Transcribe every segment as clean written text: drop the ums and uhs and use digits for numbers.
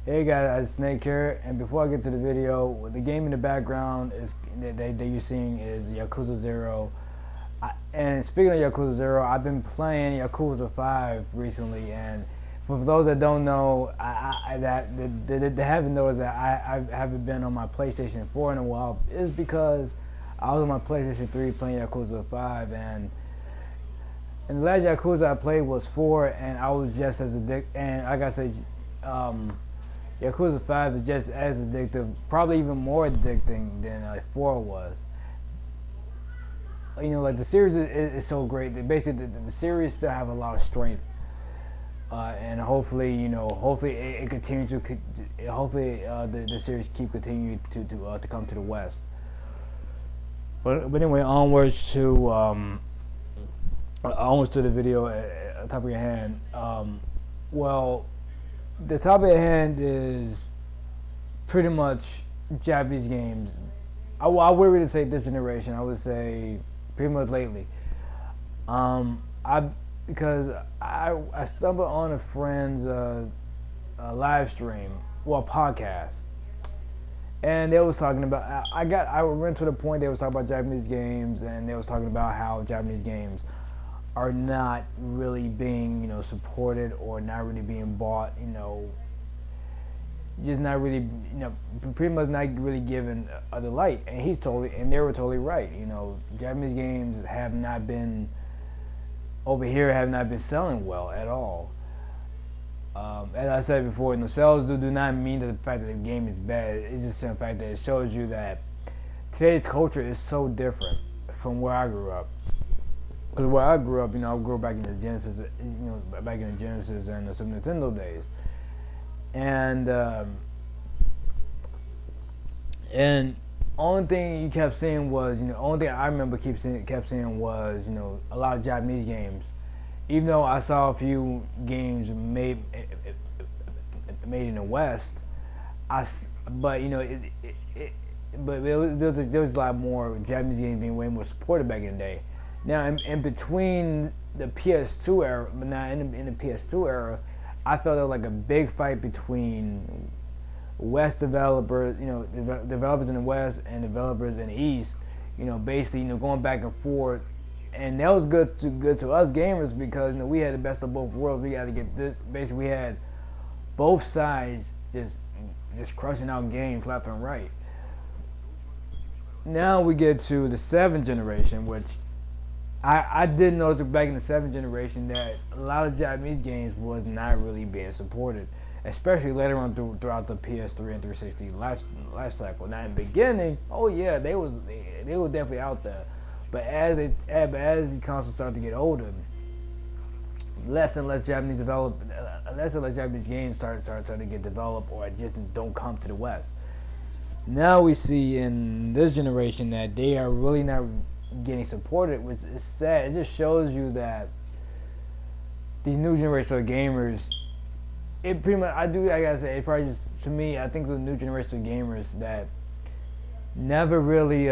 Hey guys, Snake here, and before I get to the video, the game in the background is that you're seeing is Yakuza 0. And speaking of Yakuza 0, I've been playing Yakuza 5 recently, and for those that don't know, that haven't noticed that I haven't been on my PlayStation 4 in a while is because I was on my PlayStation 3 playing Yakuza 5, and the last Yakuza I played was 4, and I was just as addicted, and like I said, Yakuza 5 is just as addictive, probably even more addicting than 4 was. You know, like the series is so great. Basically, the series still have a lot of strength, and hopefully, hopefully it continues to. Hopefully, the series continuing to come to the West. But anyway, onwards to the video at top of your hand. Well, the topic at hand is pretty much Japanese games. I would really say this generation. I would say pretty much lately. Because I stumbled on a friend's live stream, podcast, and they was talking about. I went to the point they was talking about Japanese games, and they was talking about how Japanese games are not really being, supported or not really being bought, just not really, pretty much not really given the light. And they were totally right. Japanese games have not been, over here, have not been selling well at all. As I said before, sales do not mean that the fact that the game is bad. It's just the fact that it shows you that today's culture is so different from where I grew up. Because where I grew up, I grew up back in the Genesis, and the Super Nintendo days, and only thing you kept seeing was, only thing I remember kept seeing was, a lot of Japanese games. Even though I saw a few games made in the West, but there was a lot more Japanese games being way more supported back in the day. Now, in between the PS2 era, but now in the PS2 era, I felt there was like a big fight between West developers, developers in the West and developers in the East, basically, going back and forth, and that was good to us gamers because we had the best of both worlds. We got to get this. Basically, we had both sides just crushing out games left and right. Now we get to the 7th generation, which I did notice back in the 7th generation that a lot of Japanese games was not really being supported, especially later on throughout the PS3 and 360 life cycle. Now in the beginning, oh yeah, they were definitely out there, but as the consoles started to get older, less and less Japanese games started to get developed, or just don't come to the West. Now we see in this generation that they are really not getting supported, which is sad. It just shows you that these new generation of gamers, it pretty much, I gotta say, it probably just, to me, I think the new generation of gamers that never really,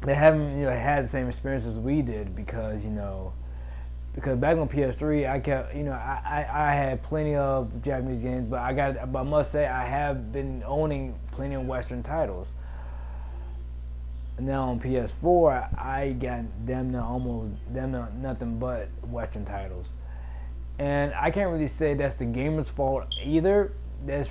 they haven't, had the same experience as we did, because back on PS3, I kept, I had plenty of Japanese games, but I must say, I have been owning plenty of Western titles. Now on PS4, I got nothing but Western titles, and I can't really say that's the gamer's fault either. I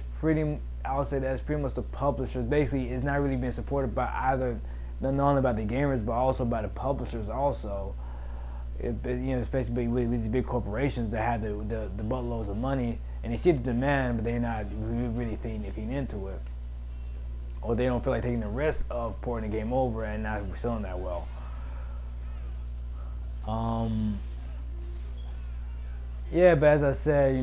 would say that's pretty much the publishers. Basically, it's not really being supported by either, not only by the gamers but also by the publishers also. Especially with these big corporations that have the buttloads of money, and they see the demand, but they're not really feeding into it. Or they don't feel like taking the risk of porting the game over and not selling that well. Yeah, but as I said,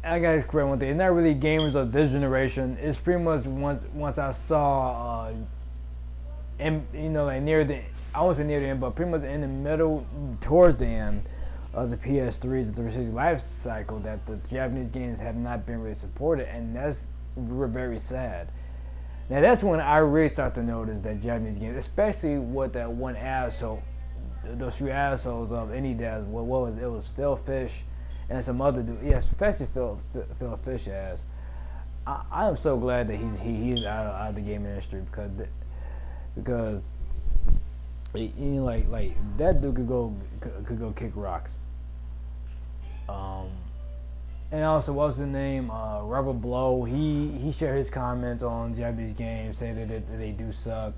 I gotta correct one thing. It's not really gamers of this generation. It's pretty much once I saw, like near the, I won't say near the end, but pretty much in the middle, towards the end of the PS3's and 360 life cycle, that the Japanese games have not been really supported, and we're very sad. Now that's when I really start to notice that Japanese games, especially with that one asshole, those few assholes of any dad. What was it? It was Stillfish and some other dude. Yes, especially Phil Fish has. I am so glad that he's out of the game industry because you know, like that dude could go kick rocks. Um, and also, what's the name? Rubber Blow. He shared his comments on Japanese games, saying that they do suck.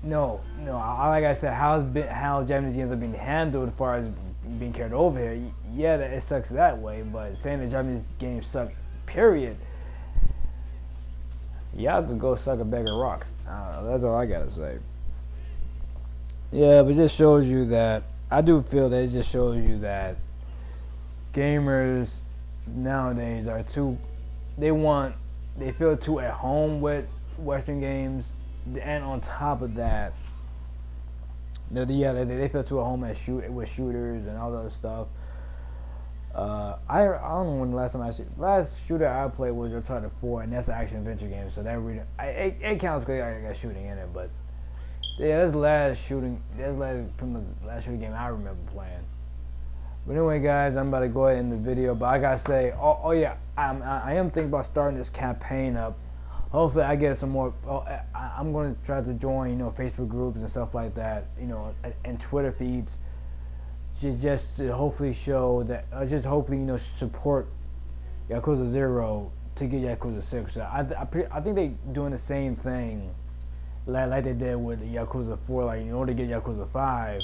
No, no. Like I said, how Japanese games are being handled as far as being carried over here. Yeah, it sucks that way. But saying that Japanese games suck, period. Y'all could go suck a bag of rocks. That's all I gotta say. Yeah, but it just shows you that I do feel that it just shows you that gamers nowadays are too. They feel too at home with Western games, and on top of that, they feel too at home with shooters and all that other stuff. I don't know when the last shooter I played was Uncharted 4, and that's an action adventure game, so that really it counts because I got shooting in it, but yeah, that's the last shooting. That's pretty much the last shooting game I remember playing. But anyway, guys, I'm about to go ahead and end the video. But I gotta say, oh yeah, I am thinking about starting this campaign up. Hopefully, I get some more. I'm going to try to join, Facebook groups and stuff like that, and Twitter feeds, just to hopefully show that, just hopefully support Yakuza 0 to get Yakuza 6. I think they doing the same thing, like they did with Yakuza 4. Like in order to get Yakuza 5,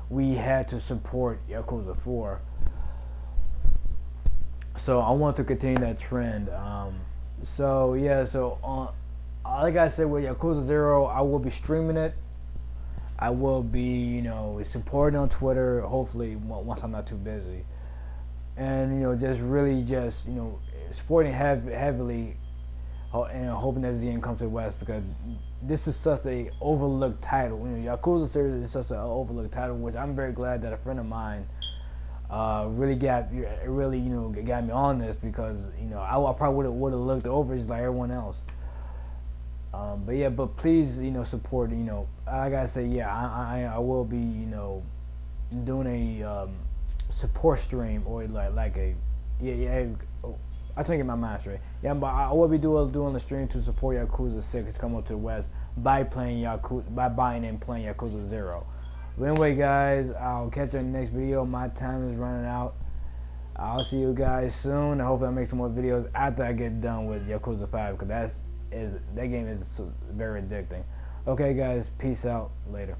we had to support Yakuza 4. So I want to continue that trend. So yeah, like I said, with Yakuza 0, I will be streaming it. I will be, supporting on Twitter. Hopefully, once I'm not too busy, and just really supporting heavily, and hoping that the game comes to the West, because this is such a overlooked title. Yakuza series is such an overlooked title, which I'm very glad that a friend of mine really got me on this, because I probably would have looked over just like everyone else. But please support. I gotta say, yeah, I will be doing a support stream, or like a oh, I think in my mind straight. Yeah, but I will be doing the stream to support Yakuza 6 come up to the West by buying and playing Yakuza 0. But anyway, guys, I'll catch you in the next video. My time is running out. I'll see you guys soon. I hope I make some more videos after I get done with Yakuza 5, because that game is very addicting. Okay, guys, peace out. Later.